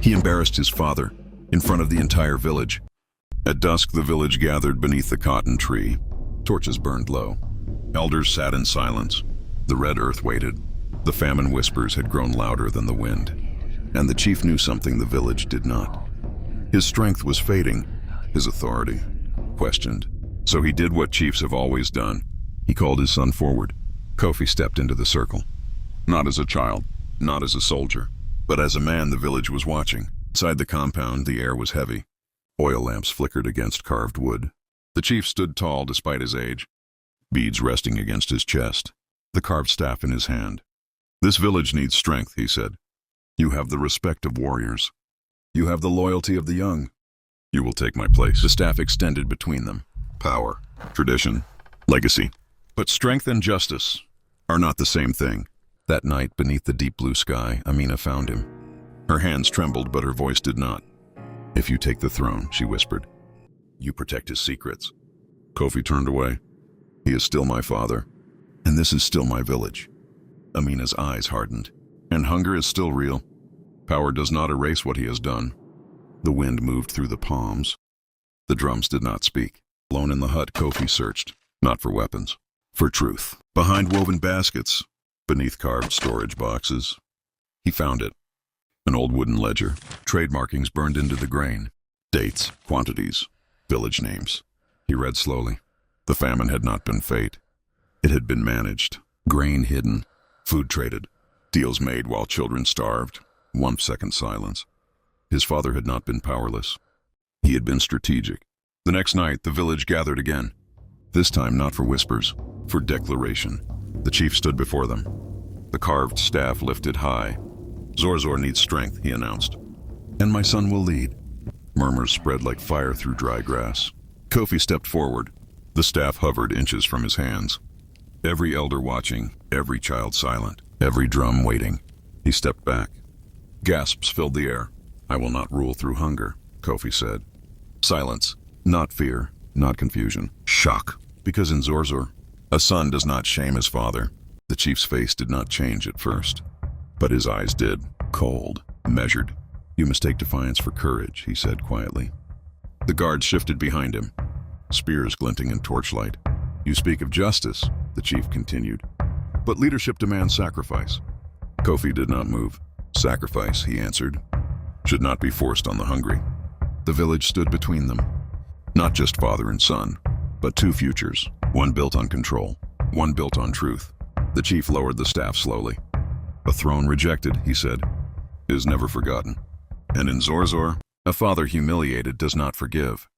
He embarrassed his father in front of the entire village. At dusk, the village gathered beneath the cotton tree. Torches burned low. Elders sat in silence. The red earth waited. The famine whispers had grown louder than the wind. And the chief knew something the village did not. His strength was fading, his authority questioned. So he did what chiefs have always done. He called his son forward. Kofi stepped into the circle. Not as a child, not as a soldier, but as a man the village was watching. Inside the compound, the air was heavy. Oil lamps flickered against carved wood. The chief stood tall despite his age, beads resting against his chest, the carved staff in his hand. This village needs strength, he said. You have the respect of warriors. You have the loyalty of the young. You will take my place. The staff extended between them. Power, tradition, legacy. But strength and justice are not the same thing. That night, beneath the deep blue sky, Amina found him. Her hands trembled, but her voice did not. If you take the throne, she whispered, you protect his secrets. Kofi turned away. He is still my father, and this is still my village. Amina's eyes hardened. And hunger is still real. Power does not erase what he has done. The wind moved through the palms. The drums did not speak. Alone in the hut, Kofi searched, not for weapons, for truth. Behind woven baskets, beneath carved storage boxes, he found it. An old wooden ledger, trade markings burned into the grain, dates, quantities, village names. He read slowly. The famine had not been fate. It had been managed, grain hidden, food traded, deals made while children starved. 1 second silence. His father had not been powerless. He had been strategic. The next night, the village gathered again. This time not for whispers, for declaration. The chief stood before them, the carved staff lifted high. Zorzor needs strength, he announced. And my son will lead. Murmurs spread like fire through dry grass. Kofi stepped forward. The staff hovered inches from his hands. Every elder watching, every child silent, every drum waiting. He stepped back. Gasps filled the air. I will not rule through hunger, Kofi said. Silence, not fear, not confusion. Shock. Because in Zorzor, a son does not shame his father. The chief's face did not change at first, but his eyes did. Cold, measured. You mistake defiance for courage, he said quietly. The guards shifted behind him, spears glinting in torchlight. You speak of justice, the chief continued, but leadership demands sacrifice. Kofi did not move. Sacrifice, he answered, should not be forced on the hungry. The village stood between them. Not just father and son, but two futures, one built on control, one built on truth. The chief lowered the staff slowly. A throne rejected, he said, is never forgotten. And in Zorzor, a father humiliated does not forgive.